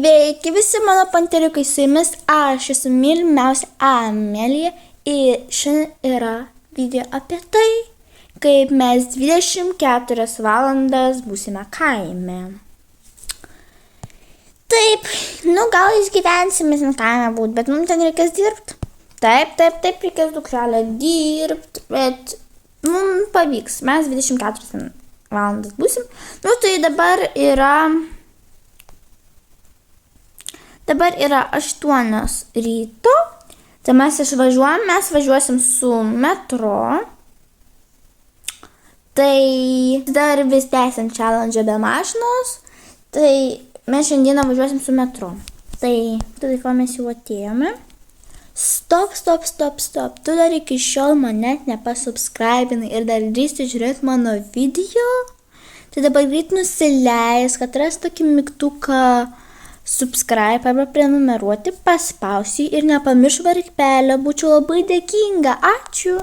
Sveiki visi mano panteriukai, su jumis aš esu mylimiausia Amelija ir šiandien yra video apie tai, kaip mes 24 valandas būsime kaime. Taip, gal išgyvensime kaime būt, bet mums ten reikės dirbti. Taip, reikės dukrelę dirbti, bet mums pavyks, mes 24 valandas būsim. Tai dabar yra 8 ryto, tai mes važiuosim su metro, tai dar vis tęsiam challenge be mašinos, tai mes šiandieną važiuosim su metro. Tai ko mes jau atėjome. Stop, tu dar iki šiol mane nepasubscribinai ir dar drįsti žiūrėti mano video, tai dabar greit nusileis, kad ras tokį mygtuką subscribe arba prenumeruoti, paspausi ir nepamirš varpelio, būčiau labai dėkinga, ačiū.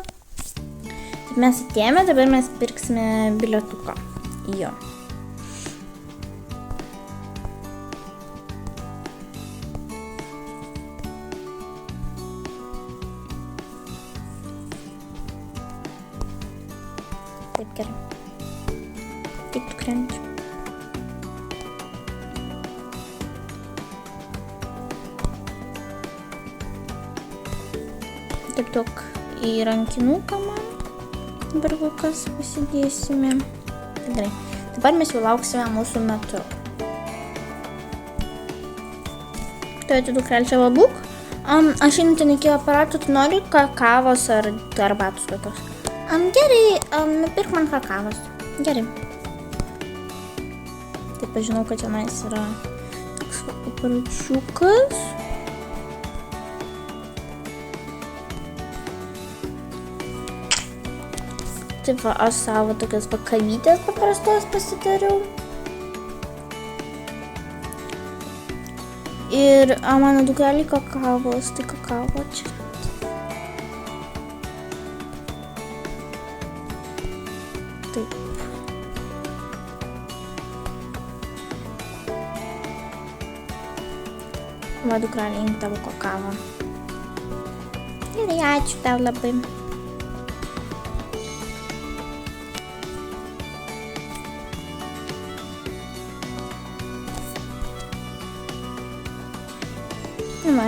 Taip mes atėjome, dabar mes pirksime bilietuką. Jo. Taip, gerai. Kaip tu krenti? Taip tok į rankinuką man. Dabar kokias pasidėsime. Gerai. Dabar mes jau lauksime mūsų metro. Tu dukrelė čia va būk. Aš einant iki aparatų, tu nori kakavos ar arbatos kokios? Gerai, nupirk man kakavos. Gerai. Taip, aš žinau, kad tenais yra toks aparačiukas. Taip, aš savo tokias kavytės paprastos pasidariau. Ir mano dukrelį kakavos, tai kakavo čia. Taip. Va, dukrelį, imk tavo kakavą. Gerai, ačiū tau labai.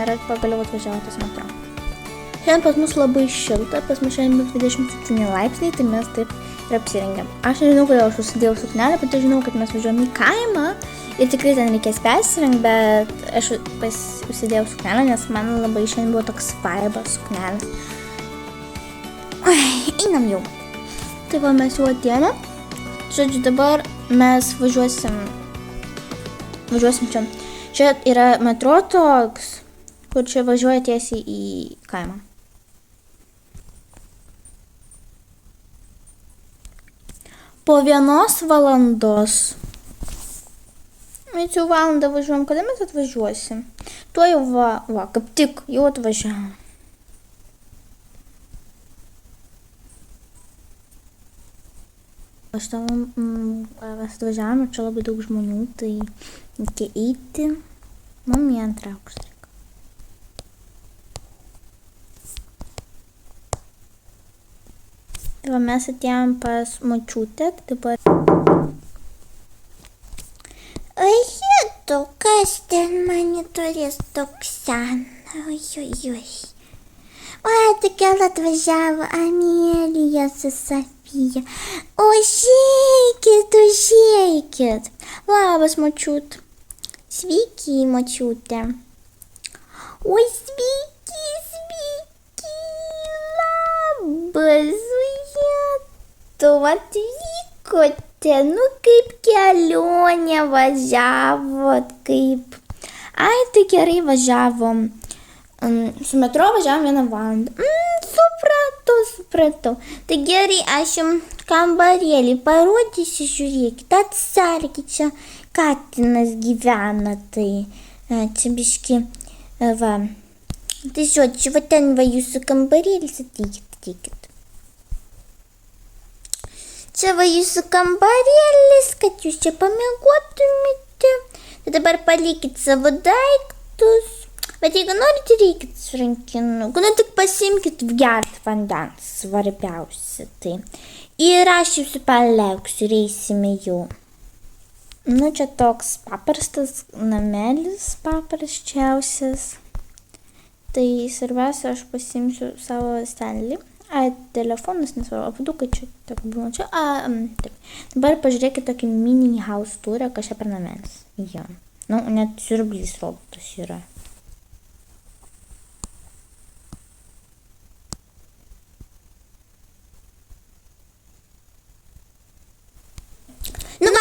Ir pagaliau atvažiavo tas metro. Šiandien pas mus labai šilta, pas mus šiandien bus 27 laipsniai, tai mes taip ir apsirengiam. Aš nežinau, kodėl aš užsidėjau suknelę, bet aš žinau, kad mes važiuojam į kaimą ir tikrai ten reikės persirengti, bet aš užsidėjau suknelę, nes man labai šiandien buvo toks vaibas suknelės. Einam jau. Tai va, mes jau atėjome. Žodžiu, dabar mes važiuosim čia. Čia yra metro toks, kur čia važiuoja tiesiai į kaimą. Po 1 valandos. Mes jau valandą važiuojam, kada mes atvažiuosim? Tuo jau va, kaip tik jau atvažiavom. Aš mes atvažiavom ir čia labai daug žmonių, tai reikia eiti. Mum į 2 aukštą. Tai va, mes atėjom pas močiutę, dabar... Ojetu, kas ten monitorės toks senas, O, tik gal atvažiavo Amelija su Sofija. Užeikit. Labas, močiut. Sveiki, močiutė. Oi, sveiki. Labas, tu atvykote, kaip kelionė važiavot, kaip... Ai, tai gerai važiavom. Su metro važiavom 1 valandą. Supratau. Tai gerai, aš jums kambarėlį parodysiu, žiūrėkit, atsargiai, čia katinas gyvena, tai čia biški, va. Tai žodžiu, va ten va jūsų kambarėlis, ateikit. Čia va jūsų kambarėlis, kad jūs čia pamiegotumėte. Tai dabar palikit savo daiktus. Bet jeigu norite, reikit su rankinuku. Nu tik pasimkit gert vandens, svarbiausia tai. Ir aš jūsų palauksiu ir eisime jau. Nu čia toks paprastas namelis, paprasčiausias. Tai svarbiausia, aš pasimsiu savo Stanley. Telefonas nesvarbu, apdukai čia, tak būna čia. Taip. Dabar pažiūrėkit tokį mini house tourą, kažką per namelis. Jo. Nu, net siurblys robotas yra. Nu,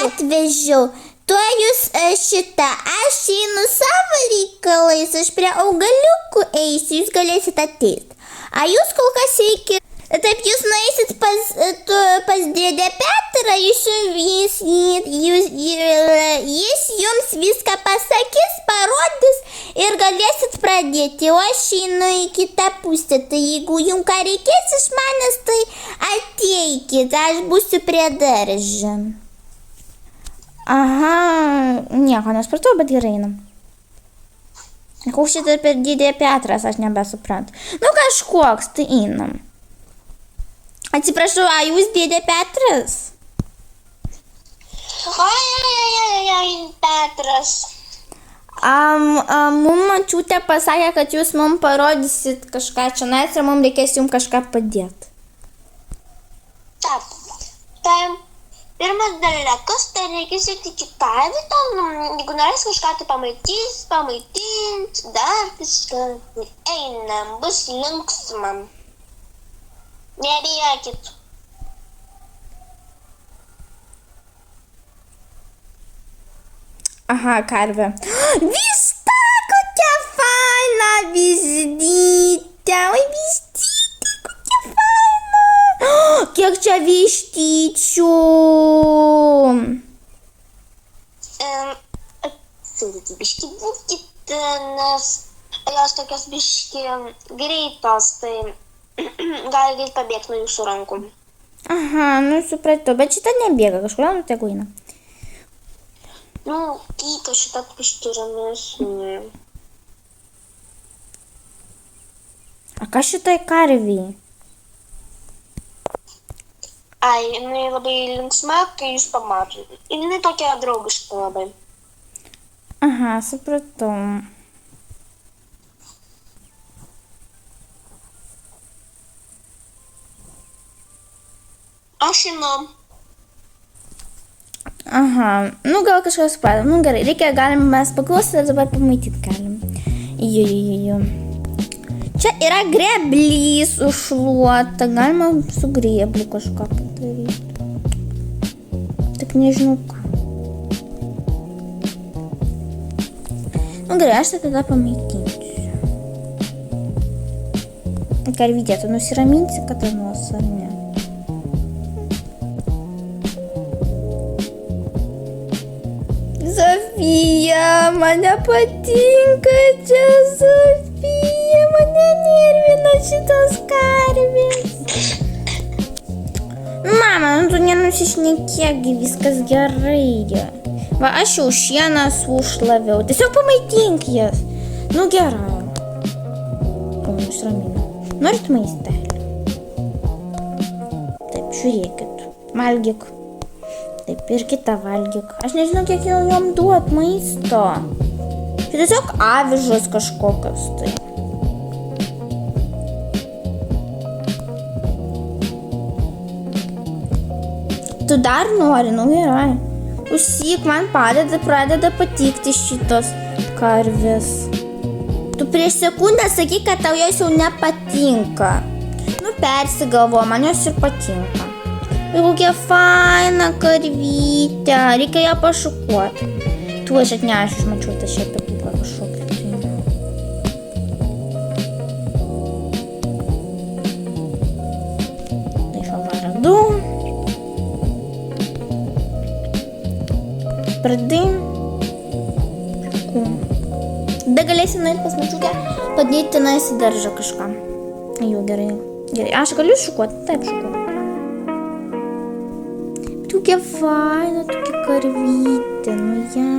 atvežiau. Tuo jūs šitą, aš einu savo reikalais, aš prie augaliukų eisiu, jūs galėsit ateiti. A jūs kol kas eikit. Taip, jūs nueisit pas dėdę Petrą, jis jums viską pasakys, parodys ir galėsit pradėti. O aš einu į kitą pusę, tai jeigu jums ką reikės iš manęs, tai ateikit, aš būsiu prie daržo. Aha, nieko nespratau, bet gerai einam. Koks šitą per dėdę Petras, aš nebesuprantu. Nu kažkoks, tai einam. Atsiprašau, a jūs dėdė Petras? Oi, Petras. Mum mačiutė pasakė, kad jūs mum parodysit kažką čia ir mum reikės jums kažką padėti. Taip. Tai pirmas dalykas, tai reikės įti kitą vietą, jeigu norės kažką tai pamaitint, dar kažką. Einam, bus linksma. Nebijokit. Aha, karvė. Vista, kokia faina vištytė. Oi, vištytė, kokia faina. Kiek čia vištyčių. Atsilikit, biški būkit, nes jos tokios biški greitos, tai gali greit pabėgti nuo jūsų rankų. Aha, nu supratau, bet šitą nebėga, kažkodėl nutegu eina. Nu, kita šitą biški ramesnė. A kas šitai karviai? Ai, jinai labai linksma, kai jūs pamatot. Ir jinai tokia draugiška labai. Aha, supratau. Aš žinau. Aha, nu gal kažkas suprato. Nu gerai, galim mes paklausyti ir dabar pamatyti galim. Jo. Čia yra greblys užšluota, galima su grebliu kažką padaryti. Tik nežinau ką. Nu gerai, aš tai tada pamaitinsiu. Karvytė, tu nusiraminsi kada nors, ar ne? Sofija, mane patinka čia, Sofija, mane nervina šitos karvės. Mama, tu nenusišnekėk, viskas gerai. Va, aš jau šieną sušlaviau, tiesiog pamaitink jas. Nu gerai. O, nusramina. Norit maistelį? Taip, žiūrėkit, valgyk. Taip, ir kitą valgyk. Aš nežinau, kiek jau jom duot maisto. Tai tiesiog avižos kažkokios tai. Tu dar nori, nu gerai. Užsyk, man pradeda patikti šitos karvės. Tu prieš sekundę sakai, kad tau jos jau nepatinka. Nu, persigalvo, man jos ir patinka. Ir kokia faina karvytė, reikia ją pašukuoti. Tu aš atnešiu, aš mačiau tą šią pepūką kažkokią. Tai šo varadu. Pradai. Da galėsi nueiti pas mačiukę, padėti tenais į daržą kažką. Jau gerai. Aš galiu šukuoti? Taip, šukuoti. Tokia faina, tokia karvytė, nu ją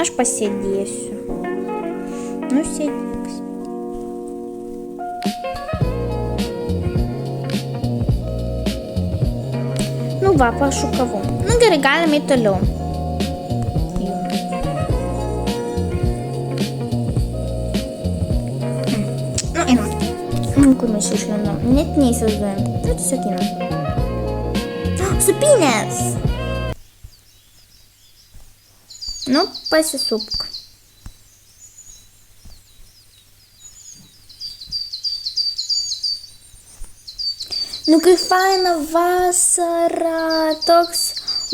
aš pasėdėsiu. Nu, sėdėk. Nu va, pašukavau. Nu gerai, galime į toliau. Nu, einam. Kur mes išlendam? Net neįsivaizduojam. Nu, tiesiog einam. Supynės! Nu, pasisupk. Nu, kai faina vasara, toks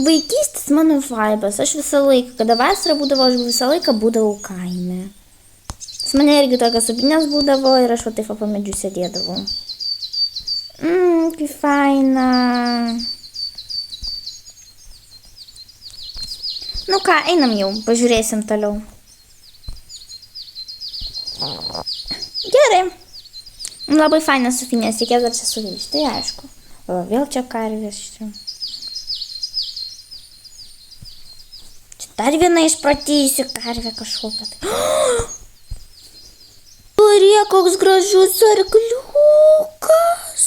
vaikystės mano vaibas. Aš visą laiką, kada vasara būdavo, aš visą laiką būdavau kaime. Su mane irgi tokios supinės būdavo ir aš va taip po medžiu sėdėdavau. Kai faina. Nu ką, einam jau, pažiūrėsim toliau. Gerai. Labai fainas supinės, reikės dar čia sugrįžti, tai aišku. O, vėl čia karvės čia. Čia dar viena išprotėjusi karvė kažkokia. Marija, koks gražus arkliukas.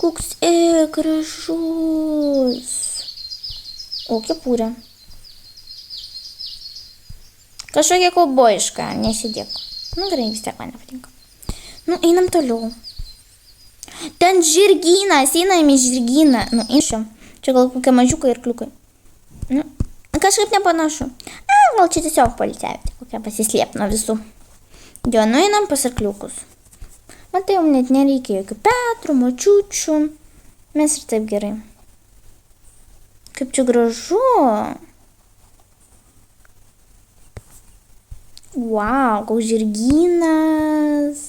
Koks gražus. O, kepurė. Kažkokia kaubojiška, nesėdėk. Nu, gerai, vis tiek man nepatinka. Nu, einam toliau. Ten žirgynas, einam į žirgyną. Nu, einam. Čia gal kokie mažiukai ir kliukai. Nu, kažkaip nepanašu. Gal čia tiesiog poilsiavėte, kokia pasislėp nuo visų. Jo, nu, einam pas arkliukus. Matai, jau net nereikia jokių Petrų, močiučių. Mes ir taip gerai. Kaip čia gražu. Wow, koks žirgynas.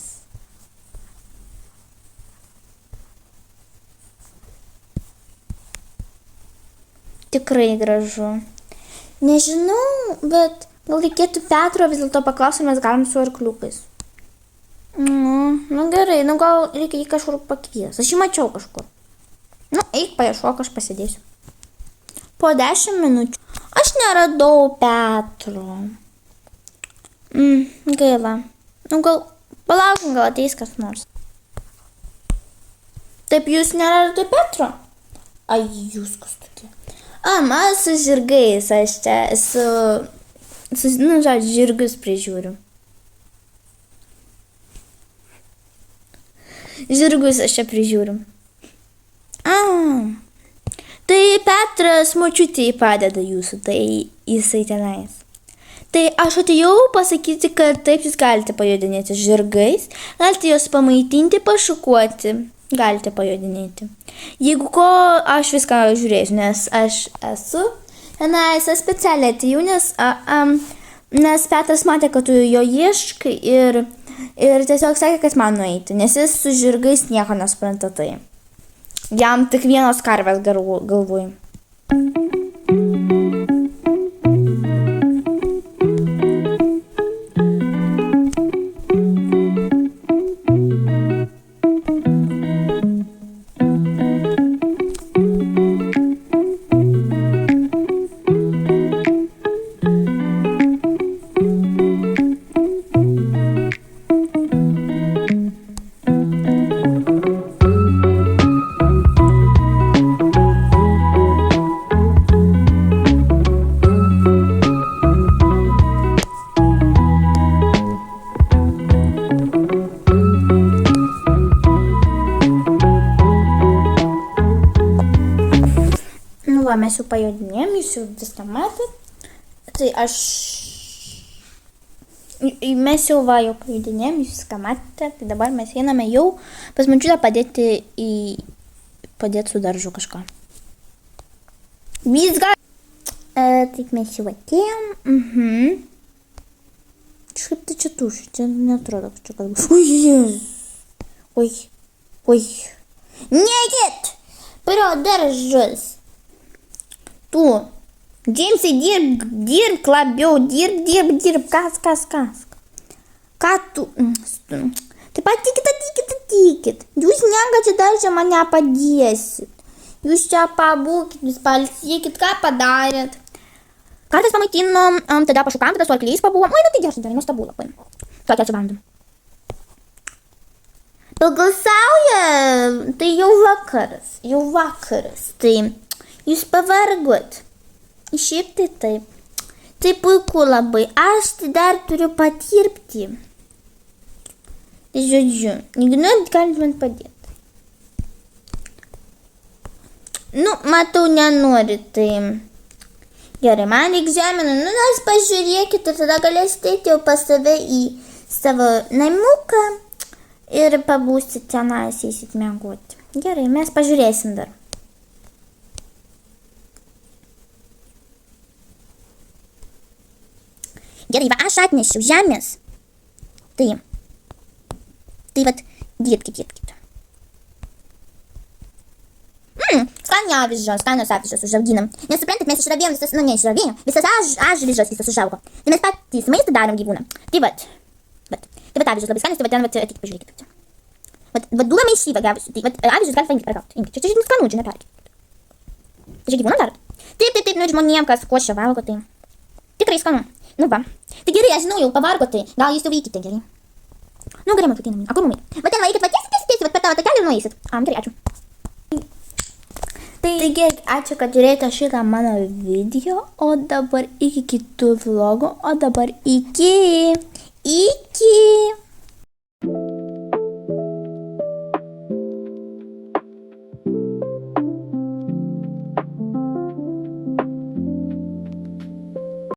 Tikrai gražu. Nežinau, bet gal reikėtų Petro vis dėlto paklausti, mes galim su arkliukais. Nu gerai, nu gal reikia jį kažkur pakvies. Aš jį mačiau kažkur. Nu, eik paieškok, aš pasėdėsiu. Po 10 minučių. Aš neradau Petro. Gaila. Nu gal, palaukim, gal ateis kas nors. Taip, jūs neradote Petro? Ai, jūs kas tokie. Man su žirgais, aš čia žirgus prižiūriu. Žirgus aš čia prižiūriu. Tai Petras močiutei padeda jūsų, tai jisai tenais. Tai aš atėjau pasakyti, kad taip jūs galite pajodinėti žirgais, galite juos pamaitinti, pašukuoti, galite pajodinėti. Jeigu ko, aš viską žiūrėsiu, nes aš esu tenais specialiai atėjau, nes Petras matė, kad tu jo ieškai ir tiesiog sakė, kad man nueiti, nes jis su žirgais nieko nesupranta tai. Jam tik vienos karvės galvoj. Mes jau pajodinėjom, jūs jau viską matėt. Tai mes jau pajodinėjom, jūs viską matėte. Tai dabar mes einame jau pas močiutę padėti su daržu kažką. Viską. Taip mes jau atėjom. Kažkaip tai čia tuši, čia netrodo, kad čia kad bus. Oi. Neikit! Pro daržus. Tu, Džeimsai, dirbk labiau, dirb, kas. Ką tu? Tai patikit. Jūs negalite daržą mane padėsit. Jūs čia pabūkit, jūs pailsėkit, ką padarėt. Kartais pamaitinom, tada pašukam, tada su arkliais pabuvom. Oi, nu tai gerai, nuostabu labai. Tokia atsivandom. Pagal saują, tai jau vakaras, tai jūs pavargot. Šiaip tai taip. Tai puiku labai, aš tai dar turiu patirbti. Tai žodžiu, jeigu norit, galit man padėti. Nu, matau, nenori, tai gerai, man reikia egzaminų, nu, nors pažiūrėkite, tada galėsite eiti jau pas save į savo namuką ir pabūsit tenais, eisit miegoti. Gerai, mes pažiūrėsim dar. Gerai, va, aš atnešiau žemės. Tai vat, dirbkit. Skanios avižos užauginam. Nes suprantat, mes išravėjom visas, visas avižos visas užaugo. Tai mes patys maistą darom gyvūnam. Tai vat avižos labai skanios, tai vat ten, ateikit, pažiūrėkit. Vat duoda maišyvą gavusi, tai vat avižos galite paimti paragauti. Čia skanu, čia neperkit. Tai čia gyvūnam darot? Taip, nu žmonėm, kas košę valgo, tai tikrai skanu. Nu va. Tai gerai, aš žinau, jau pavargo, tai gal jūs jau veikite, gerai. Nu, gerai, man ateina. A kur mum eiti? Va ten eikit, va tiesiai, vat per tavo takelį ir nueisit. Gerai, ačiū. Taigi, ačiū, kad žiūrėjote šitą mano video, o dabar iki kitų vlogų, o dabar iki.